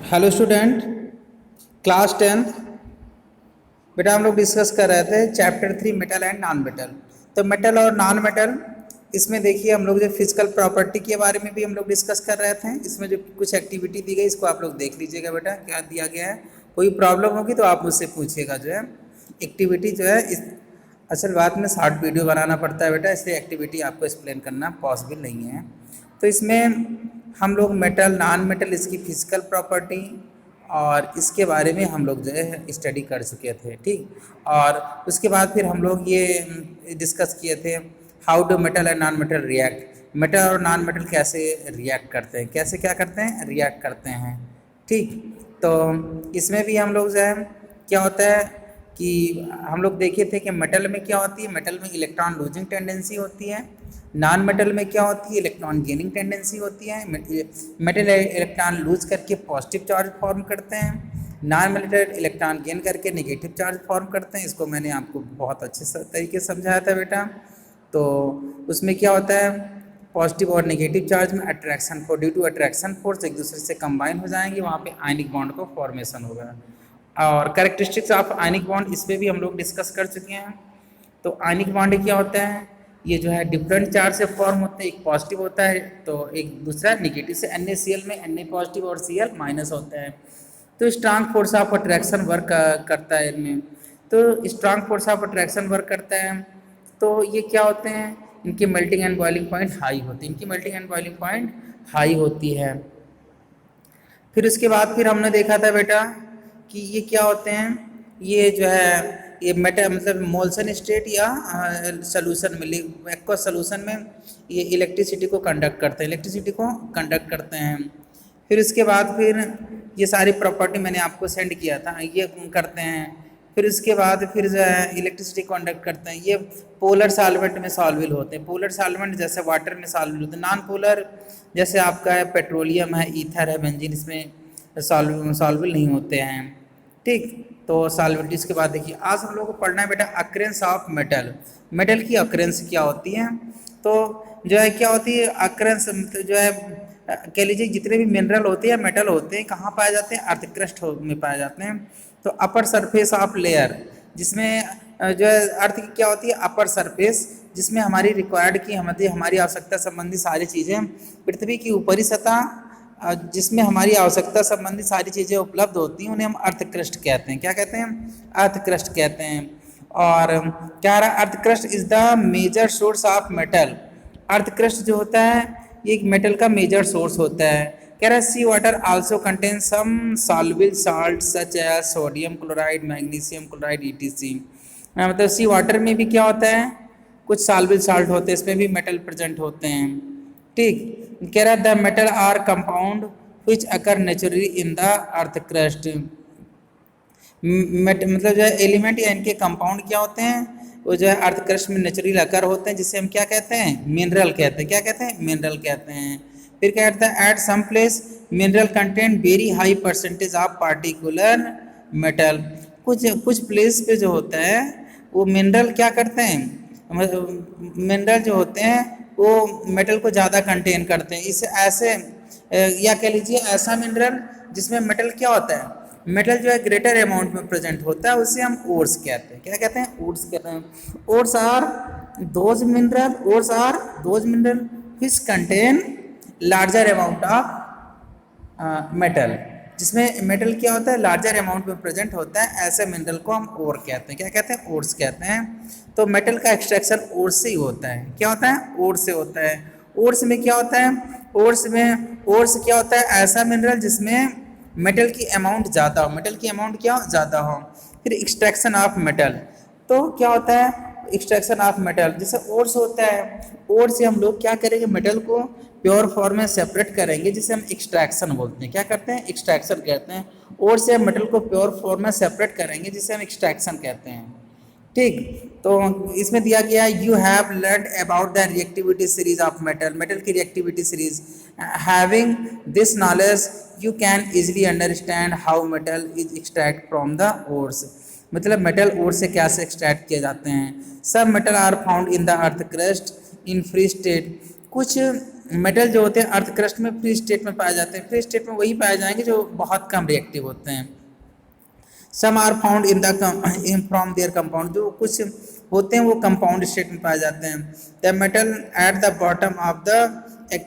Hello student, class 10th। बेटा हम लोग डिस्कस कर रहे थे chapter 3 metal and non metal. तो मेटल और नॉन मेटल, इसमें देखिए हम लोग जो फिजिकल प्रॉपर्टी के बारे में भी हम लोग डिस्कस कर रहे थे। इसमें जो कुछ एक्टिविटी दी गई इसको आप लोग देख लीजिएगा बेटा, क्या दिया गया है। कोई प्रॉब्लम होगी तो आप मुझसे पूछिएगा। जो है एक्टिविटी जो है इस असल बात में शॉर्ट वीडियो बनाना पड़ता है बेटा, इसलिए एक्टिविटी आपको एक्सप्लेन करना पॉसिबल नहीं है। तो इसमें हम लोग मेटल नॉन मेटल इसकी फिजिकल प्रॉपर्टी और इसके बारे में हम लोग जो है स्टडी कर चुके थे, ठीक। और उसके बाद फिर हम लोग ये डिस्कस किए थे how do metal and non metal react. Metal और नॉन मेटल कैसे रिएक्ट करते हैं, कैसे क्या करते हैं, रिएक्ट करते हैं, ठीक। तो इसमें भी हम लोग जो है क्या होता है कि हम लोग देखे थे कि मेटल में क्या होती है, मेटल में इलेक्ट्रॉन लूजिंग टेंडेंसी होती है। नॉन मेटल में क्या होती है, इलेक्ट्रॉन गेनिंग टेंडेंसी होती है। मेटल इलेक्ट्रॉन लूज करके पॉजिटिव चार्ज फॉर्म करते हैं, नॉन मेटल इलेक्ट्रॉन गेन करके नेगेटिव चार्ज फॉर्म करते हैं। इसको मैंने आपको बहुत अच्छे तरीके से समझाया था बेटा। तो उसमें क्या होता है, पॉजिटिव और नेगेटिव चार्ज में attraction force, due to attraction force एक दूसरे से कंबाइन हो जाएंगे, वहाँ पे आयनिक बॉन्ड को फॉर्मेशन होगा। और कैरेक्टरिस्टिक्स ऑफ आयनिक बॉन्ड इस पर भी हम लोग डिस्कस कर चुके हैं। तो आयनिक बॉन्ड क्या होता है, ये जो है डिफरेंट चार्ज से फॉर्म होते हैं। एक पॉजिटिव होता है तो एक दूसरा नेगेटिव से, NaCl में Na पॉजिटिव और Cl माइनस होता है। तो strong force of attraction work करता है इनमें। तो strong force of attraction work करता है तो ये क्या होते हैं, इनकी melting and boiling point high होती है, इनकी melting and boiling point high होती है। फिर उसके बाद फिर हमने देखा था बेटा कि ये क्या होते हैं, ये जो है ये मेटा मतलब मोल्सन स्टेट या सोल्यूशन में, एक्वस सोल्यूशन में ये इलेक्ट्रिसिटी को कंडक्ट करते हैं, इलेक्ट्रिसिटी को कंडक्ट करते हैं। फिर उसके बाद फिर ये सारी प्रॉपर्टी मैंने आपको सेंड किया था, ये करते हैं। फिर उसके बाद फिर जो है इलेक्ट्रिसिटी कंडक्ट करते हैं। ये पोलर सॉल्वेंट में सॉल्विल होते हैं, पोलर सॉल्वेंट जैसे वाटर में सॉल्विल होते हैं। नॉन पोलर जैसे आपका है पेट्रोलियम है, ईथर है, बेंजीन, इसमें सॉल्विल नहीं होते हैं, ठीक। तो सॉल्वेंटिस के बाद देखिए आज हम लोग को पढ़ना है बेटा अक्रेंस ऑफ मेटल। मेटल की अक्रेंस क्या होती है, तो जो है क्या होती है अक्रेंस, जो है कह लीजिए जितने भी मिनरल होते हैं, मेटल होते हैं, कहाँ पाए जाते हैं, अर्थ क्रस्ट में पाए जाते हैं। तो अपर सरफेस ऑफ लेयर, जिसमें जो है अर्थ की क्या होती है अपर सरफेस, जिसमें हमारी रिक्वायर्ड की हमारी आवश्यकता संबंधी सारी चीज़ें, पृथ्वी की ऊपरी सतह जिसमें हमारी आवश्यकता संबंधी सारी चीज़ें उपलब्ध होती हैं, उन्हें हम अर्थ क्रस्ट कहते हैं। क्या कहते हैं, अर्थ क्रस्ट कहते हैं। और क्या रहा, earth crust is the major source of metal. Earth crust जो होता है ये एक मेटल का मेजर सोर्स होता है। कह रहा है sea water also contain some soluble salt such as sodium chloride, magnesium chloride, ETC। मतलब सी वाटर में भी क्या होता है, कुछ सॉल्युबल साल्ट होते हैं, इसमें भी मेटल प्रेजेंट होते हैं, ठीक। कह रहा है the metal are compound which occur naturally in the earth crust. मतलब जो है एलिमेंट या इनके कंपाउंड क्या होते हैं, वो जो है अर्थ क्रस्ट में नेचुरली अकर होते हैं, जिसे हम क्या कहते हैं, मिनरल कहते हैं। क्या कहते हैं, मिनरल कहते हैं। फिर क्या कहते हैं, at some place mineral content very high percentage of particular metal. कुछ प्लेस पे जो होता है वो मिनरल क्या करते हैं, मिनरल जो होते हैं वो मेटल को ज़्यादा कंटेन करते हैं। इसे ऐसे या कह लीजिए ऐसा मिनरल जिसमें मेटल क्या होता है, मेटल जो है ग्रेटर अमाउंट में प्रेजेंट होता है, उसे हम ओर्स कहते हैं। क्या कहते हैं, ओर्स कहते हैं। Ores are those mineral which contain larger amount of metal, जिसमें मेटल क्या होता है लार्जर अमाउंट में प्रेजेंट होता है, ऐसे मिनरल को हम ओर कहते हैं। क्या कहते हैं, ओर्स कहते हैं। तो मेटल का एक्सट्रैक्शन ओर्स से ही होता है। क्या होता है, ओर्स से होता है। ओर्स में क्या होता है, ओर्स क्या होता है, ऐसा मिनरल जिसमें मेटल की अमाउंट ज़्यादा हो, मेटल की अमाउंट क्या ज़्यादा हो। फिर एक्सट्रैक्शन ऑफ मेटल, तो क्या होता है एक्सट्रैक्शन ऑफ मेटल, जैसे ओर्स होता है, ओर्स से हम लोग क्या करेंगे, मेटल को प्योर फॉर्म में सेपरेट करेंगे, जिसे हम एक्सट्रैक्शन बोलते हैं। क्या करते हैं, एक्सट्रैक्शन कहते हैं। ओर से हम मेटल को प्योर फॉर्म में सेपरेट करेंगे, जिसे हम एक्सट्रैक्शन कहते हैं, ठीक। तो इसमें दिया गया है you have learn about the reactivity series of metal. Metal की reactivity series, having this knowledge you can easily understand how metal is extract from the ores. मतलब मेटल ओर से कैसे एक्सट्रैक्ट किए जाते हैं। सब metal are found in the earth crust in free state. कुछ metal जो होते हैं अर्थ क्रस्ट में फ्री स्टेट में पाए जाते हैं। फ्री स्टेट में वही पाए जाएंगे जो बहुत कम रिएक्टिव होते हैं। Some are found in the from their compound, जो कुछ होते हैं वो कंपाउंड स्टेट में पाए जाते हैं। The metal at the bottom of the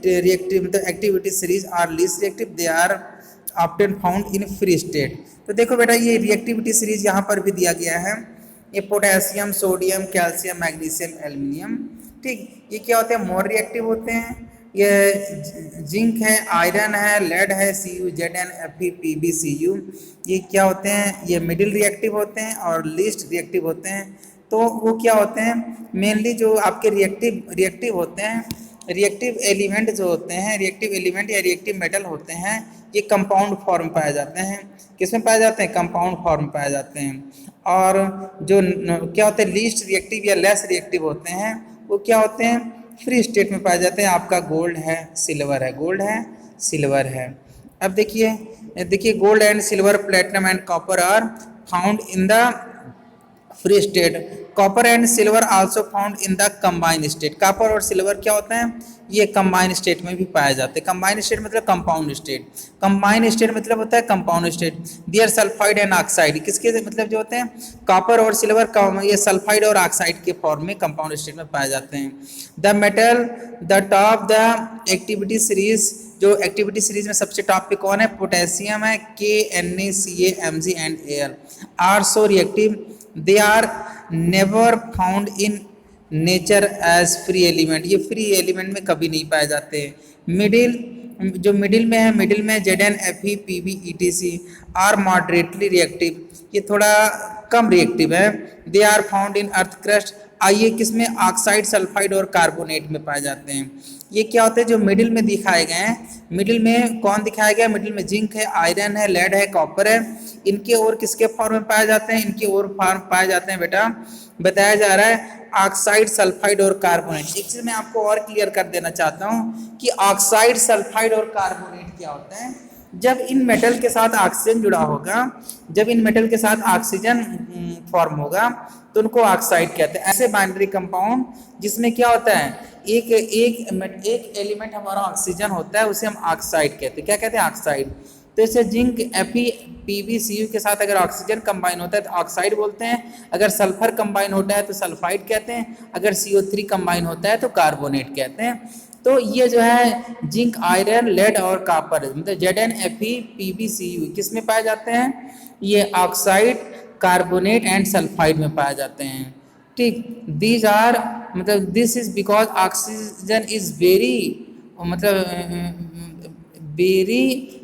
reactive the activity series are least reactive, they are often found in free state. तो देखो बेटा ये रिएक्टिविटी सीरीज यहाँ पर भी दिया गया है, ये potassium, sodium, calcium, magnesium, aluminium, ठीक, ये क्या होते हैं, मोर रिएक्टिव होते हैं। ये जिंक है, आयरन है, लेड है, Cu, Zn, Fe, Pb, Cu, ये क्या होते हैं, ये मिडिल रिएक्टिव होते हैं और लीस्ट रिएक्टिव होते हैं। तो वो क्या होते हैं, मेनली जो आपके रिएक्टिव होते हैं, रिएक्टिव एलिमेंट जो होते हैं, रिएक्टिव एलिमेंट या रिएक्टिव मेटल होते हैं, ये कंपाउंड फॉर्म पाए जाते हैं। किसमें पाए जाते हैं, कंपाउंड फॉर्म पाए जाते हैं। और जो क्या होते हैं लीस्ट रिएक्टिव या लेस रिएक्टिव होते हैं, वो क्या होते हैं, फ्री स्टेट में पाए जाते हैं। आपका गोल्ड है, सिल्वर है, गोल्ड है, सिल्वर है। अब देखिए gold and silver, platinum and copper are found in the free state. Copper and silver also found in the combined state. Copper और सिल्वर क्या होते हैं, ये कंबाइंड स्टेट में भी पाए जाते हैं। कंबाइंड स्टेट मतलब कंपाउंड स्टेट, कंबाइंड स्टेट मतलब होता है compound state. Their sulphide and oxide, किसके मतलब जो होते हैं, कॉपर और सिल्वर ये सल्फाइड और ऑक्साइड के फॉर्म में कंपाउंड स्टेट में पाए जाते हैं। The metal the top the activity series, जो एक्टिविटी सीरीज में सबसे टॉप पे कौन है, पोटेशियम है, KNaCa and Al are so reactive, they are never found in nature as free element, ये फ्री एलिमेंट में कभी नहीं पाए जाते। जो मिडिल में है, मिडिल में Zn, Fe, Pb, etc are moderately reactive, ये थोड़ा कम रिएक्टिव है। They are found in earth crust, आइए किसमें, ऑक्साइड, सल्फाइड और कार्बोनेट में पाए जाते हैं। ये क्या होते हैं, जो मिडिल में दिखाए गए हैं, मिडिल में कौन दिखाया गया है, मिडिल में जिंक है, आयरन है, लेड है, कॉपर है, इनके और किसके फॉर्म में पाए जाते हैं, इनके और फॉर्म पाए जाते हैं बेटा, बताया जा रहा है ऑक्साइड, सल्फाइड और कार्बोनेट। एक चीज मैं आपको और क्लियर कर देना चाहता हूँ कि ऑक्साइड, सल्फाइड और कार्बोनेट क्या होता है, जब इन मेटल के साथ ऑक्सीजन जुड़ा होगा, जब इन मेटल के साथ ऑक्सीजन फॉर्म होगा तो उनको ऑक्साइड कहते हैं। ऐसे बाइनरी कंपाउंड जिसमें क्या होता है, एक एलिमेंट हमारा ऑक्सीजन होता है, उसे हम ऑक्साइड कहते हैं। क्या कहते हैं, ऑक्साइड। तो इसे जिंक, Fe, Pb, Cu के साथ अगर ऑक्सीजन कंबाइन होता है तो ऑक्साइड बोलते हैं, अगर सल्फर कंबाइन होता है तो सल्फाइड कहते हैं, अगर CO3 कंबाइन होता है तो कार्बोनेट कहते हैं। तो ये जो है जिंक, आयरन, लेड और कॉपर, मतलब Zn, Fe, Pb, Cu किस में पाए जाते हैं, ये ऑक्साइड, कार्बोनेट एंड सल्फाइड में पाए जाते हैं, ठीक। दीज आर मतलब this is because oxygen is very very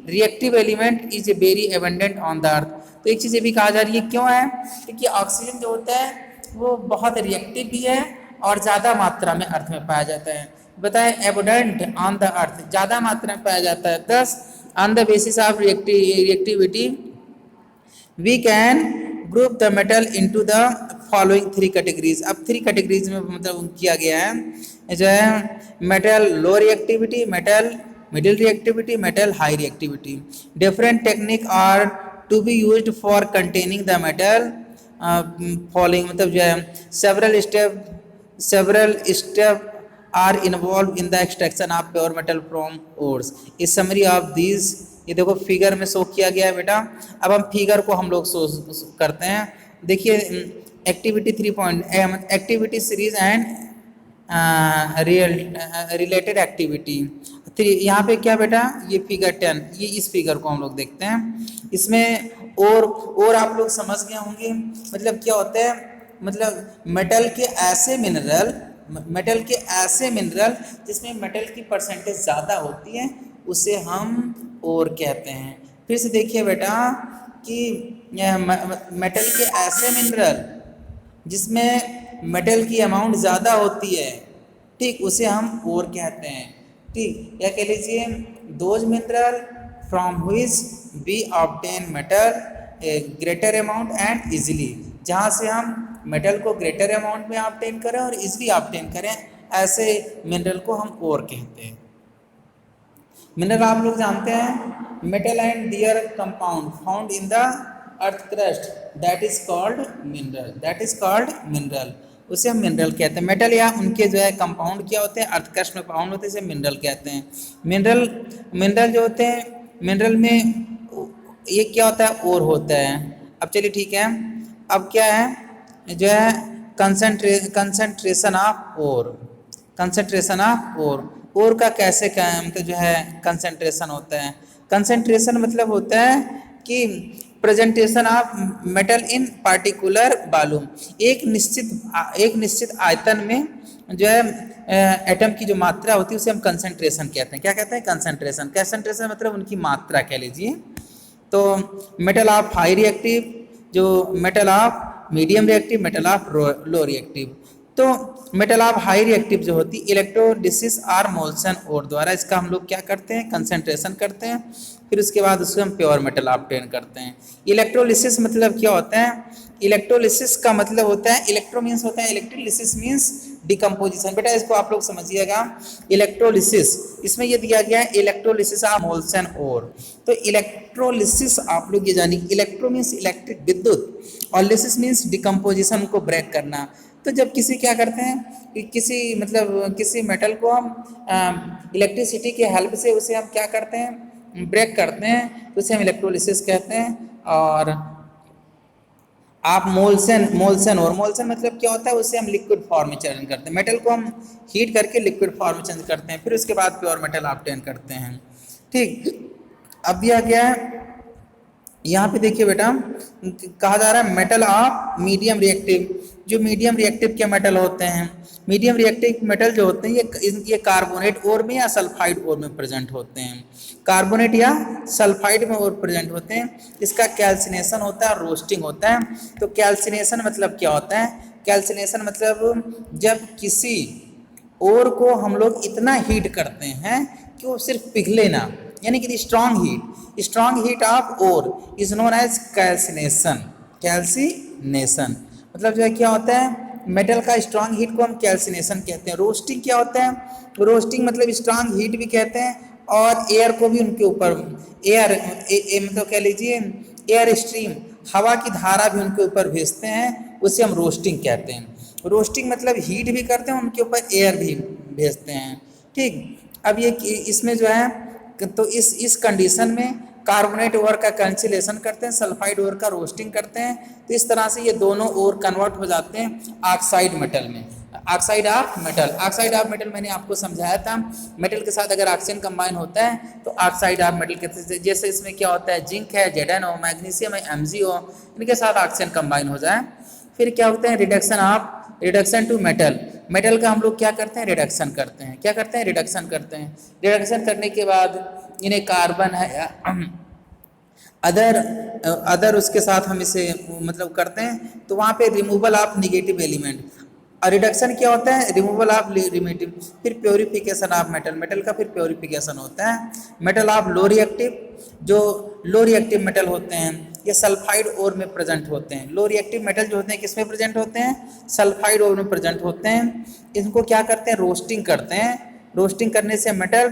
reactive element is very abundant on the earth. तो एक चीज़ ये भी कहा जा रही है, क्यों है, क्योंकि ऑक्सीजन जो होता है वो बहुत रिएक्टिव भी है और ज़्यादा मात्रा में अर्थ में पाया जाता है। बताएं, एबंडेंट ऑन द अर्थ, ज़्यादा मात्रा में पाया जाता है। Thus on the basis of reactivity we can group the metal into the following three categories. अब थ्री कैटेगरीज में मतलब किया गया है, जो है metal low reactivity, metal middle reactivity, metal high reactivity. Different technique are to be used for containing the metal following, मतलब जो है several step are involve in the extraction of pure metal from ores. इस summary of these, ये देखो figure में show किया गया है बेटा। अब हम फिगर को हम लोग शो करते हैं। देखिए activity 3 activity series and related activity 3। यहाँ पे क्या बेटा, ये फिगर 10, ये इस फिगर को हम लोग देखते हैं। इसमें और आप लोग समझ गए होंगे मतलब क्या होता है, मतलब मेटल के ऐसे मिनरल जिसमें मेटल की परसेंटेज ज़्यादा होती है उसे हम ओर कहते हैं। फिर से देखिए बेटा कि मेटल के ऐसे मिनरल जिसमें मेटल की अमाउंट ज़्यादा होती है, ठीक, उसे हम ओर कहते हैं, ठीक। या कह लीजिए those mineral from which we obtain metal greater amount and easily, जहाँ से हम मेटल को ग्रेटर अमाउंट में ऑब्टेन करें और इजीली ऑब्टेन करें, ऐसे मिनरल को हम ओर कहते हैं। मिनरल आप लोग जानते हैं, metal and their compound found in the earth crust, that is called mineral, that is called mineral. उसे हम मिनरल कहते हैं। मेटल या उनके जो है कंपाउंड क्या होते हैं, अर्थकष्ट में पाउंड होते हैं, इसे मिनरल कहते हैं। मिनरल मिनरल जो होते हैं, मिनरल में ये क्या होता है, ओर होता है। अब चलिए ठीक है, अब क्या है जो है concentration of ore, concentration of ore का कैसे क्या मतलब जो है कंसंट्रेशन होता है। कंसंट्रेशन मतलब होता है कि presentation of metal in particular volume, एक निश्चित आयतन में जो है एटम की जो मात्रा होती है उसे हम कंसंट्रेशन कहते हैं। क्या कहते हैं, कंसंट्रेशन। कंसंट्रेशन मतलब उनकी मात्रा कह लीजिए। तो मेटल ऑफ हाई रिएक्टिव, जो metal of medium reactive, metal of low reactive. तो मेटल ऑफ हाई रिएक्टिव जो होती है इलेक्ट्रोलिसिस और मोल्सन और द्वारा इसका हम लोग क्या करते हैं, कंसंट्रेशन करते हैं, फिर उसके बाद उसको हम प्योर मेटल ऑब्टेन करते हैं। इलेक्ट्रोलिसिस मतलब क्या होता है, इलेक्ट्रोलिसिस का मतलब होता है, इलेक्ट्रो मीन्स होता है इलेक्ट्रिक, लिसिस मीन्स डिकम्पोजिशन। बेटा इसको आप लोग समझिएगा, इलेक्ट्रोलिसिस इसमें ये दिया गया है इलेक्ट्रोलिसिस ऑफ मोल्सन और। तो इलेक्ट्रोलिसिस आप लोग ये जानिए, इलेक्ट्रो मीन्स इलेक्ट्रिक विद्युत और लिसिस मीन्स डिकम्पोजिशन को ब्रेक करना। तो जब किसी क्या करते हैं कि किसी मतलब किसी मेटल को हम इलेक्ट्रिसिटी के हेल्प से उसे हम क्या करते हैं, ब्रेक करते हैं, तो उसे हम इलेक्ट्रोलिसिस कहते हैं। और आप मोल्सन और मोल्सन मतलब क्या होता है, उससे हम लिक्विड फॉर्म में चेंज करते हैं, मेटल को हम हीट करके लिक्विड फॉर्म में चेंज करते हैं, फिर उसके बाद प्योर मेटल ऑब्टेन करते हैं। ठीक, अब दिया गया है यहाँ पे देखिए बेटा, कहा जा रहा है मेटल ऑफ मीडियम रिएक्टिव, जो मीडियम रिएक्टिव के मेटल होते हैं, मीडियम रिएक्टिव मेटल जो होते हैं ये कार्बोनेट और में या सल्फाइड और में प्रेजेंट होते हैं, कार्बोनेट या सल्फाइड में और प्रेजेंट होते हैं। इसका कैल्सिनेशन होता है, रोस्टिंग होता है। तो कैल्सिनेशन मतलब क्या होता है, कैल्सिनेशन मतलब जब किसी और को हम लोग इतना हीट करते हैं कि वो सिर्फ पिघले ना, यानी कि strong heat of ore is known as calcination. Calcination मतलब जो है क्या होता है, मेटल का स्ट्रॉन्ग हीट को हम कैल्सिनेशन कहते हैं। रोस्टिंग क्या होता है, रोस्टिंग मतलब स्ट्रॉन्ग हीट भी कहते हैं और एयर को भी उनके ऊपर एयर मतलब कह लीजिए एयर स्ट्रीम, हवा की धारा भी उनके ऊपर भेजते हैं, उसे हम रोस्टिंग कहते हैं। रोस्टिंग मतलब हीट भी करते हैं, उनके ऊपर एयर भी भेजते हैं। ठीक, अब ये इसमें जो है तो इस कंडीशन में कार्बोनेट ओर का कैंसिलेशन करते हैं, सल्फाइड ओर का रोस्टिंग करते हैं, तो इस तरह से ये दोनों ओर कन्वर्ट हो जाते हैं ऑक्साइड मेटल में। Oxide of metal, oxide of metal मैंने आपको समझाया था, मेटल के साथ अगर ऑक्सीजन कंबाइन होता है तो ऑक्साइड ऑफ मेटल कहते हैं। जैसे इसमें क्या होता है, जिंक है, जेडन हो, मैग्नीशियम है, MgO, इनके साथ ऑक्सीजन कंबाइन हो जाए, फिर क्या होते हैं रिडक्शन टू मेटल। मेटल का हम लोग क्या करते हैं, रिडक्शन करते हैं। क्या करते हैं, रिडक्शन करते हैं। रिडक्शन करने के बाद इन्हें कार्बन है या अदर उसके साथ हम इसे मतलब करते हैं, तो वहाँ पे रिमूवल ऑफ निगेटिव एलिमेंट। और रिडक्शन क्या होता है, रिमूवल ऑफ रिमेटिव, फिर प्योरिफिकेशन ऑफ मेटल, मेटल का फिर प्योरिफिकेशन होता है। मेटल ऑफ लो रिएक्टिव, जो लो रिएक्टिव मेटल होते हैं ये सल्फाइड ओर में प्रेजेंट होते हैं। लो रिएक्टिव मेटल जो होते हैं किस में प्रेजेंट होते हैं, सल्फाइड ओर में प्रेजेंट होते हैं। इनको क्या करते हैं, रोस्टिंग करते हैं। रोस्टिंग करने से मेटल,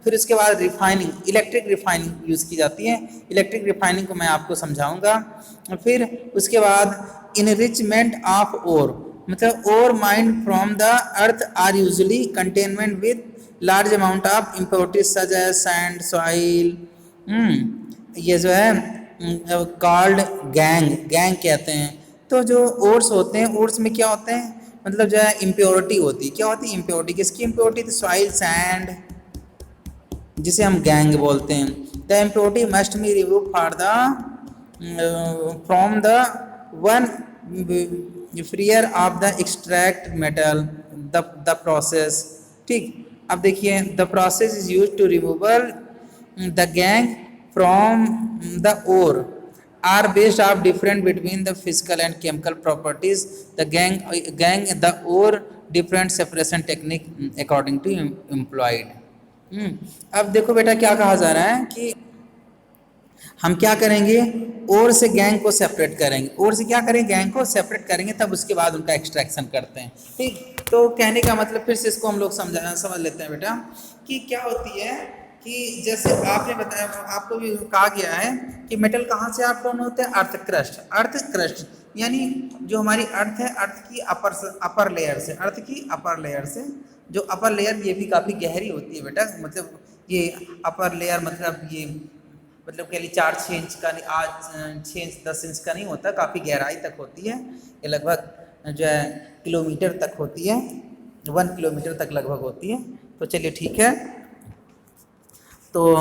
फिर उसके बाद रिफाइनिंग, इलेक्ट्रिक रिफाइनिंग यूज़ की जाती है। इलेक्ट्रिक रिफाइनिंग को मैं आपको समझाऊंगा। फिर उसके बाद इनरिचमेंट ऑफ ओर, मतलब ore mined from the earth are usually containment with large amount of impurities such as sand, soil. ये जो है कॉल्ड गैंग कहते हैं। तो जो ओर्स होते हैं, ओर्स में क्या होते हैं, मतलब जो है इम्प्योरिटी होती है। क्या होती है इम्प्योरिटी, किसकी इम्प्योरिटी, तो सॉइल, सैंड, जिसे हम गैंग बोलते हैं। The impurity must be remove for the from the one freer of the extract metal the process. ठीक, अब देखिए the process is use to removal the gangue from the ore are based of different between the physical and chemical properties. The the ore different separation technique according to employed. अब देखो बेटा क्या कहा जा रहा है कि हम क्या करेंगे, ओर से गैंग को सेपरेट करेंगे। ओर से क्या करेंगे, गैंग को सेपरेट करेंगे, तब उसके बाद उनका एक्सट्रैक्शन करते हैं। ठीक, तो कहने का मतलब फिर से इसको हम लोग समझ लेते हैं बेटा कि क्या होती है कि जैसे आपने बताया, आपको भी कहा गया है कि मेटल कहाँ से आप डाउन होते हैं, अर्थ क्रस्ट यानी जो हमारी अर्थ है, अर्थ की अपर लेयर से, अर्थ की अपर लेयर से, जो अपर लेयर ये भी काफ़ी गहरी होती है बेटा, मतलब ये अपर लेयर मतलब ये मतलब कह लीजिए 4-6 इंच का नहीं, आज 6 इंच 10 इंच का नहीं होता, काफ़ी गहराई तक होती है, ये लगभग जो है किलोमीटर तक होती है, 1 किलोमीटर तक लगभग होती है। तो चलिए ठीक है, तो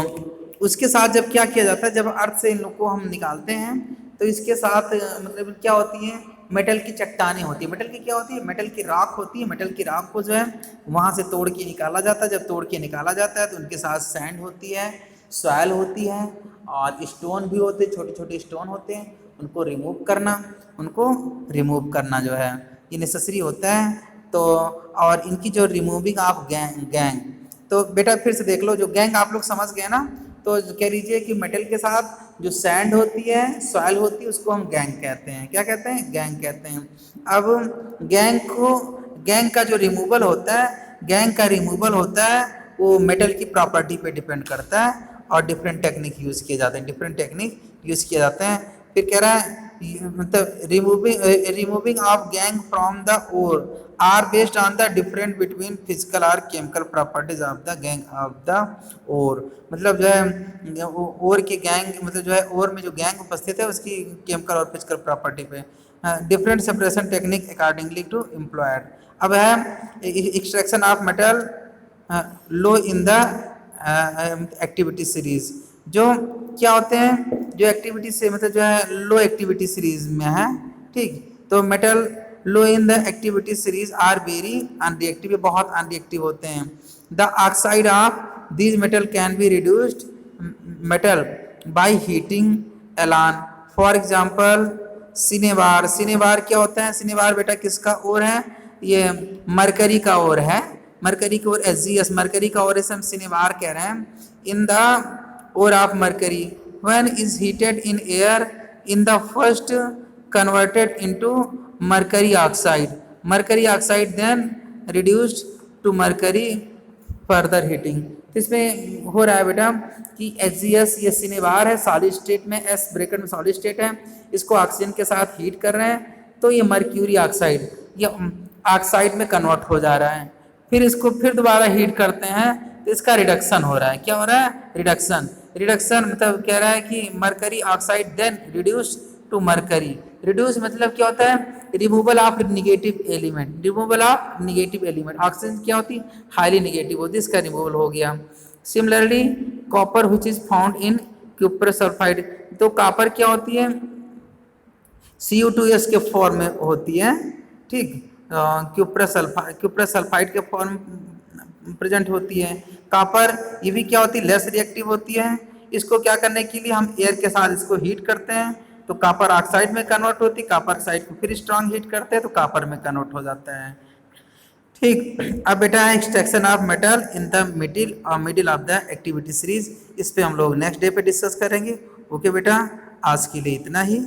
उसके साथ जब क्या किया जाता है, जब अर्थ से इन लोग को हम निकालते हैं तो इसके साथ मतलब क्या होती है, मेटल की चट्टानें होती है, मेटल की क्या होती है, मेटल की राख होती है, मेटल की राख को जो है वहाँ से तोड़ के निकाला जाता है, जब तोड़ के निकाला जाता है तो उनके साथ सैंड होती है, सॉयल होती है और स्टोन भी होते हैं, छोटे छोटे स्टोन होते हैं, उनको रिमूव करना जो है ये नेसेसरी होता है। तो और इनकी जो रिमूविंग ऑफ गैंग, तो बेटा फिर से देख लो, जो गैंग आप लोग समझ गए ना, तो कह लीजिए कि मेटल के साथ जो सैंड होती है, सॉइल होती है, उसको हम गैंग कहते हैं, क्या कहते हैं, गैंग कहते हैं। अब गैंग का जो रिमूवल होता है, गैंग का रिमूवल होता है वो मेटल की प्रॉपर्टी पे डिपेंड करता है और डिफरेंट टेक्निक यूज़ किए जाते हैं, डिफरेंट टेक्निक यूज़ किए जाते हैं। फिर कह रहा है मतलब removing of gangue from the ore are based on the different between physical और chemical properties of the gangue of the ore, मतलब जो है ओर के गैंग मतलब जो है ओर में जो गैंग उपस्थित है उसकी केमिकल और फिजिकल प्रॉपर्टी पे different separation technique accordingly to employed. अब है extraction of metal low in the activity series, जो क्या होते हैं, जो एक्टिविटी से मतलब जो है लो एक्टिविटी सीरीज में है, ठीक, तो metal low in the activity series are very unreactive, बहुत अनरिएक्टिव होते हैं। The oxide of these metal can be reduced metal by heating alone, for example cinnabar. Cinnabar क्या होता है, सिनेबार बेटा किसका ओर है, ये मरकरी का ओर है, मरकरी की ओर एसजीएस, मरकरी का ओर से हम सिनेबार कह रहे हैं। In the ore of mercury when is heated in air in the first converted into mercury oxide, mercury oxide then reduced to mercury further heating. तो इसमें हो रहा है बेटा कि एचजीएस ये सिनेबार है, सॉलिड स्टेट में, एस ब्रैकेट में सॉलिड स्टेट है, इसको ऑक्सीजन के साथ हीट कर रहे हैं तो ये मर्क्यूरी ऑक्साइड ये ऑक्साइड में कन्वर्ट हो जा रहा है, फिर इसको फिर दोबारा हीट करते हैं तो इसका रिडक्शन हो रहा है, क्या हो रहा है, रिडक्शन। रिडक्शन मतलब कह रहा है कि mercury oxide then reduce to mercury, reduce मतलब क्या होता है, removal of negative element, removal of negative element, oxygen क्या होती हाईली निगेटिव होती, इसका रिमूवल हो गया। Similarly copper which is found in cuprous sulphide, तो कॉपर क्या होती है Cu2s के फॉर्म में होती है, ठीक, क्यूप्रस सल्फाइड के फॉर्म प्रेजेंट होती है। कॉपर ये भी क्या होती है, लेस रिएक्टिव होती है, इसको क्या करने के लिए हम एयर के साथ इसको हीट करते हैं तो कॉपर ऑक्साइड में कन्वर्ट होती है, कॉपर ऑक्साइड को फिर स्ट्रांग हीट करते हैं तो कॉपर में कन्वर्ट हो जाता है, ठीक। अब बेटा है extraction of metal in the middle of the activity series, इस पे हम लोग नेक्स्ट डे पे डिस्कस करेंगे। ओके बेटा, आज के लिए इतना ही।